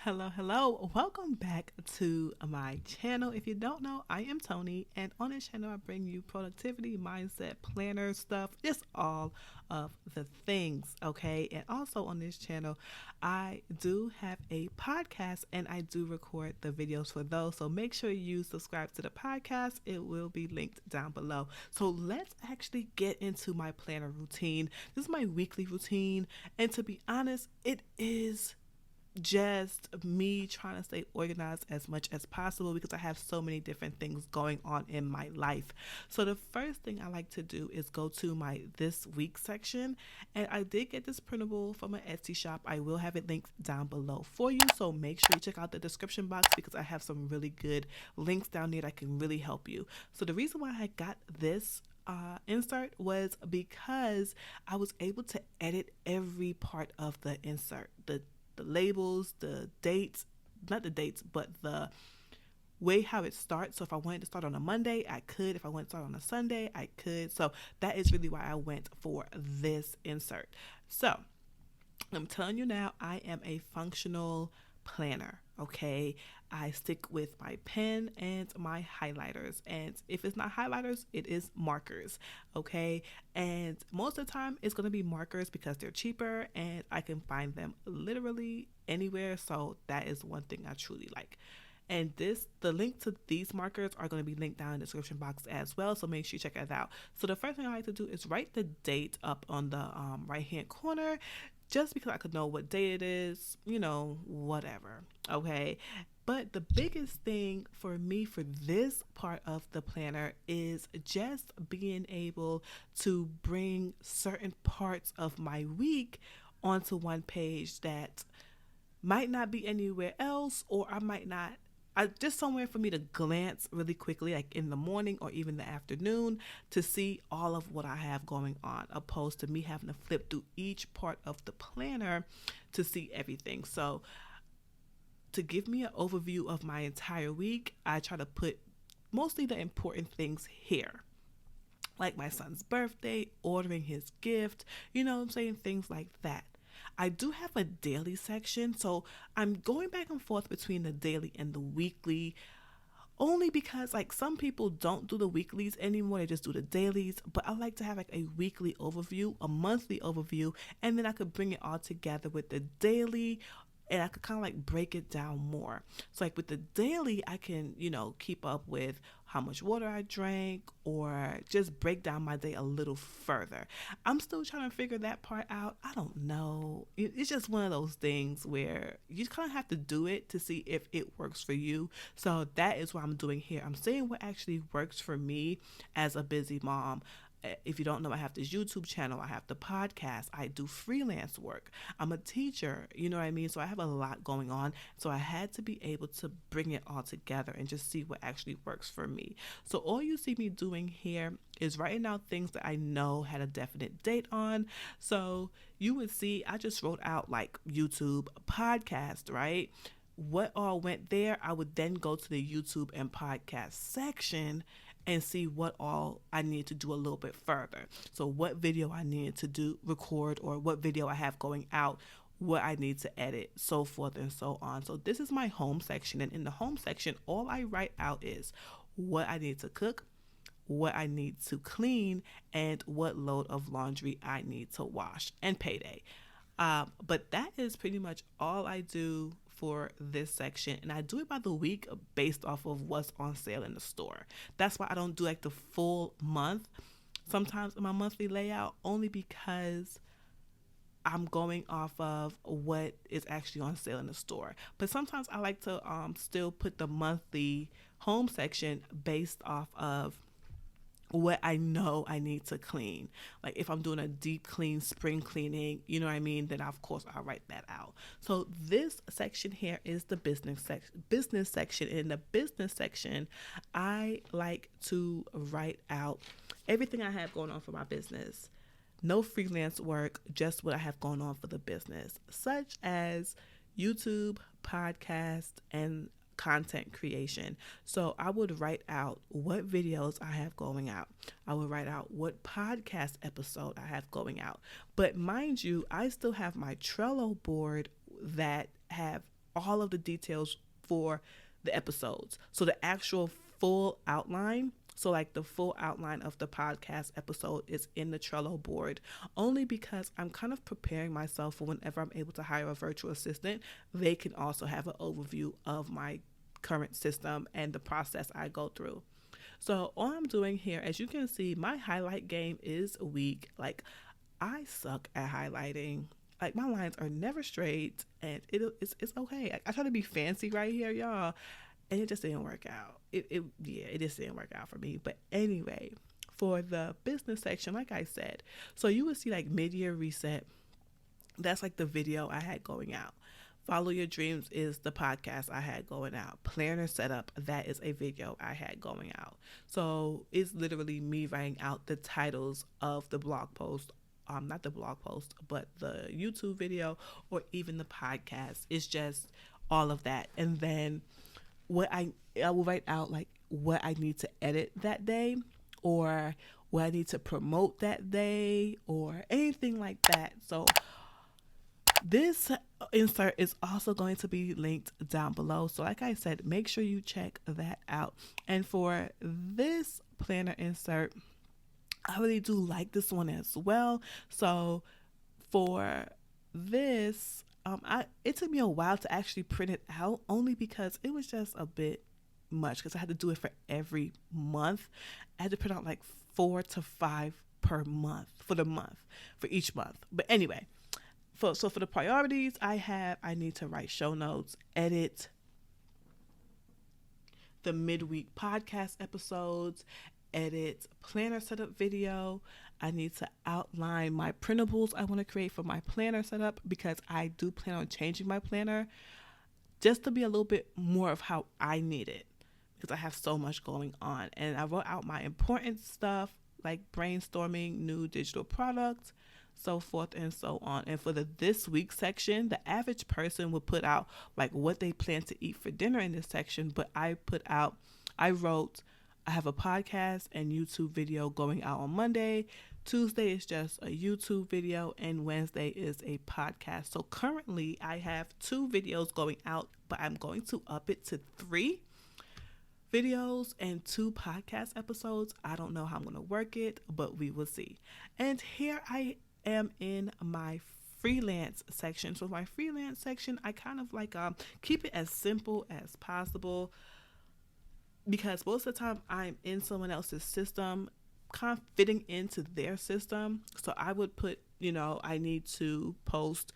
Hello. Welcome back to my channel. If you don't know, I am Toni, and on this channel, I bring you productivity, mindset, planner stuff, just all of the things, okay? And also on this channel, I do have a podcast and I do record the videos for those. So make sure you subscribe to the podcast. It will be linked down below. So let's actually get into my planner routine. This is my weekly routine, and to be honest, it is just me trying to stay organized as much as possible because I have so many different things going on in my life. So the first thing I like to do is go to my this week section, and I did get this printable from an Etsy shop. I will have it linked down below for you, so make sure you check out the description box because I have some really good links down there that can really help you. So the reason why I got this insert was because I was able to edit every part of the insert, the labels, the dates, not the dates, but the way how it starts. So if I wanted to start on a Monday, I could. If I wanted to start on a Sunday, I could. So that is really why I went for this insert. So I'm telling you now, I am a functional planner, okay? I stick with my pen and my highlighters. And if it's not highlighters, it is markers, okay? And most of the time, it's going to be markers because they're cheaper and I can find them literally anywhere. So that is one thing I truly like. And the link to these markers are going to be linked down in the description box as well. So make sure you check that out. So the first thing I like to do is write the date up on the right-hand corner, just because I could know what day it is, whatever. Okay. But the biggest thing for me for this part of the planner is just being able to bring certain parts of my week onto one page that might not be anywhere else, or I just somewhere for me to glance really quickly, like in the morning or even the afternoon, to see all of what I have going on, opposed to me having to flip through each part of the planner to see everything. So to give me an overview of my entire week, I try to put mostly the important things here, like my son's birthday, ordering his gift, I'm saying, things like that. I do have a daily section, so I'm going back and forth between the daily and the weekly, only because like some people don't do the weeklies anymore, they just do the dailies. But I like to have like a weekly overview, a monthly overview, and then I could bring it all together with the daily, and I could kind of like break it down more. So like with the daily, I can, keep up with how much water I drank, or just break down my day a little further. I'm still trying to figure that part out. I don't know. It's just one of those things where you kind of have to do it to see if it works for you. So that is what I'm doing here. I'm saying what actually works for me as a busy mom. If you don't know, I have this YouTube channel, I have the podcast, I do freelance work, I'm a teacher, you know what I mean? So I have a lot going on. So I had to be able to bring it all together and just see what actually works for me. So all you see me doing here is writing out things that I know had a definite date on. So you would see, I just wrote out like YouTube podcast, right? What all went there, I would then go to the YouTube and podcast section and see what all I need to do a little bit further. So what video I needed to record, or what video I have going out, what I need to edit, so forth and so on. So this is my home section. And in the home section, all I write out is what I need to cook, what I need to clean, and what load of laundry I need to wash, and payday. But that is pretty much all I do for this section, and I do it by the week based off of what's on sale in the store. That's why I don't do like the full month sometimes in my monthly layout, only because I'm going off of what is actually on sale in the store. But sometimes I like to still put the monthly home section based off of what I know I need to clean. Like if I'm doing a deep clean, spring cleaning, you know what I mean, then of course I'll write that out. So this section here is the business section. In the business section, I like to write out everything I have going on for my business. No freelance work, just what I have going on for the business, such as YouTube, podcast, and content creation. So I would write out what videos I have going out. I would write out what podcast episode I have going out. But mind you, I still have my Trello board that have all of the details for the episodes. So the actual full outline, so like the full outline of the podcast episode is in the Trello board, only because I'm kind of preparing myself for whenever I'm able to hire a virtual assistant, they can also have an overview of my current system and the process I go through. So all I'm doing here, as you can see, my highlight game is weak. Like, I suck at highlighting. Like, my lines are never straight, and it's okay. I try to be fancy right here, y'all, and it just didn't work out. It just didn't work out for me. But anyway, for the business section, like I said, so you would see like mid-year reset. That's like the video I had going out. Follow Your Dreams is the podcast I had going out. Planner Setup, that is a video I had going out. So it's literally me writing out the titles of the blog post. Not the blog post, but the YouTube video or even the podcast. It's just all of that. And then what I will write out like what I need to edit that day, or what I need to promote that day, or anything like that. So this insert is also going to be linked down below. So like I said, make sure you check that out. And for this planner insert, I really do like this one as well. So for this, it took me a while to actually print it out, only because it was just a bit much because I had to do it for every month. I had to print out like 4 to 5 per month for each month. But anyway, for the priorities I need to write show notes, edit the midweek podcast episodes, edit planner setup video. I need to outline my printables I want to create for my planner setup, because I do plan on changing my planner just to be a little bit more of how I need it, because I have so much going on. And I wrote out my important stuff like brainstorming new digital products, so forth and so on. And for the this week section, the average person would put out like what they plan to eat for dinner in this section, but I wrote, I have a podcast and YouTube video going out on Monday. Tuesday is just a YouTube video, and Wednesday is a podcast. So currently I have 2 videos going out, but I'm going to up it to 3 videos and 2 podcast episodes. I don't know how I'm going to work it, but we will see. And here I am in my freelance section. So my freelance section, I kind of like keep it as simple as possible, because most of the time I'm in someone else's system, kind of fitting into their system. So I would put, I need to post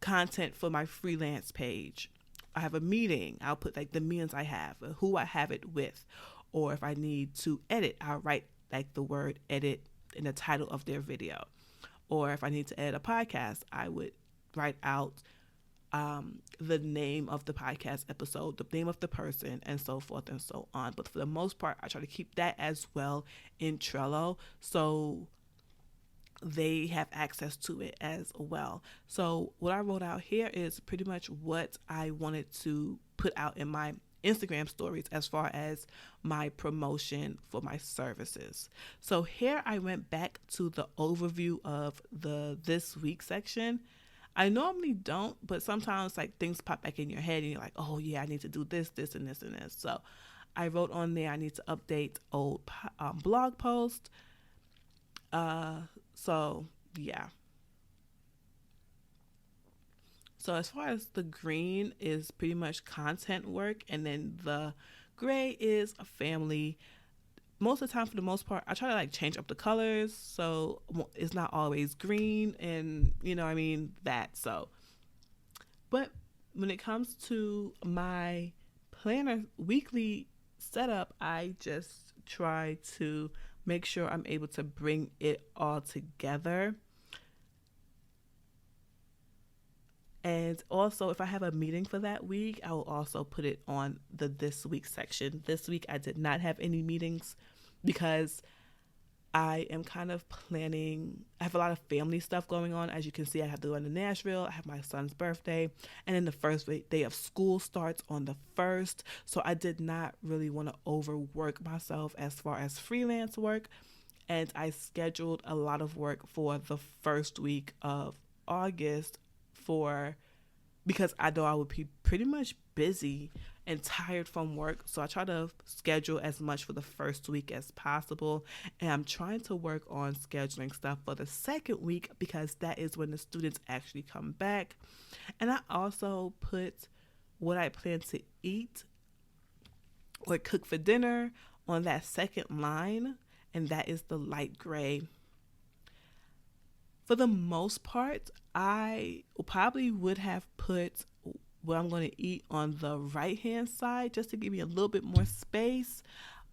content for my freelance page. I have a meeting, I'll put like the meetings I have, who I have it with. Or if I need to edit, I'll write like the word edit in the title of their video. Or if I need to edit a podcast, I would write out the name of the podcast episode, the name of the person, and so forth and so on. But for the most part, I try to keep that as well in Trello, so they have access to it as well. So what I wrote out here is pretty much what I wanted to put out in my Instagram stories as far as my promotion for my services. So here I went back to the overview of the this week section. I normally don't, but sometimes like things pop back in your head and you're like, oh yeah, I need to do this, this, and this, and this. So I wrote on there, I need to update old blog post. So yeah. So as far as the green is pretty much content work, and then the gray is a family. Most of the time, for the most part, I try to like change up the colors, so it's not always green, and that. So, but when it comes to my planner weekly setup, I just try to make sure I'm able to bring it all together. And also, if I have a meeting for that week, I will also put it on the this week section. This week, I did not have any meetings because I am kind of planning. I have a lot of family stuff going on. As you can see, I have to go to Nashville. I have my son's birthday. And then the first day of school starts on the 1st. So I did not really want to overwork myself as far as freelance work. And I scheduled a lot of work for the first week of August for because I know I would be pretty much busy and tired from work. So I try to schedule as much for the first week as possible. And I'm trying to work on scheduling stuff for the second week because that is when the students actually come back. And I also put what I plan to eat or cook for dinner on that second line, and that is the light gray. For the most part, I probably would have put what I'm going to eat on the right hand side just to give me a little bit more space.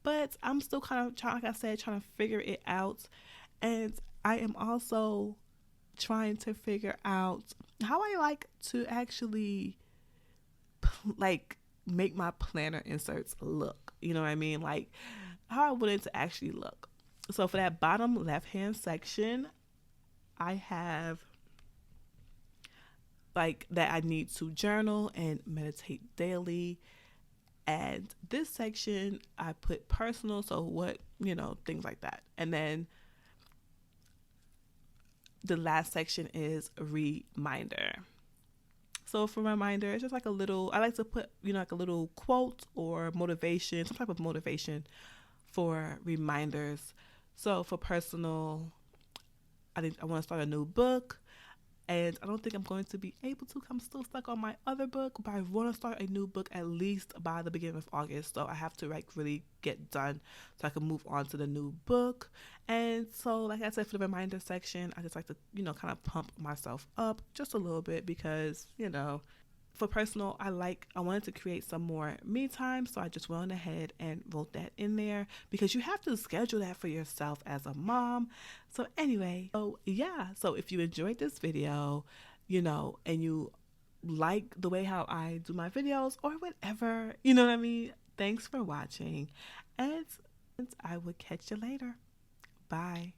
But I'm still kind of trying, like I said, trying to figure it out. And I am also trying to figure out how I like to actually like make my planner inserts look. You know what I mean? Like how I want it to actually look. So for that bottom left hand section, I have like that I need to journal and meditate daily. And this section I put personal, so what, things like that. And then the last section is reminder. So for reminder, it's just like a little, I like to put, like a little quote or motivation, some type of motivation for reminders. So for personal, I want to start a new book, and I don't think I'm going to be able to. I'm still stuck on my other book, but I want to start a new book at least by the beginning of August. So I have to really get done so I can move on to the new book. And so, like I said, for the reminder section, I just like to, kind of pump myself up just a little bit because, for personal, I wanted to create some more me time, so I just went ahead and wrote that in there because you have to schedule that for yourself as a mom. So anyway, so if you enjoyed this video, and you like the way how I do my videos or whatever, you know what I mean? Thanks for watching, and I will catch you later. Bye.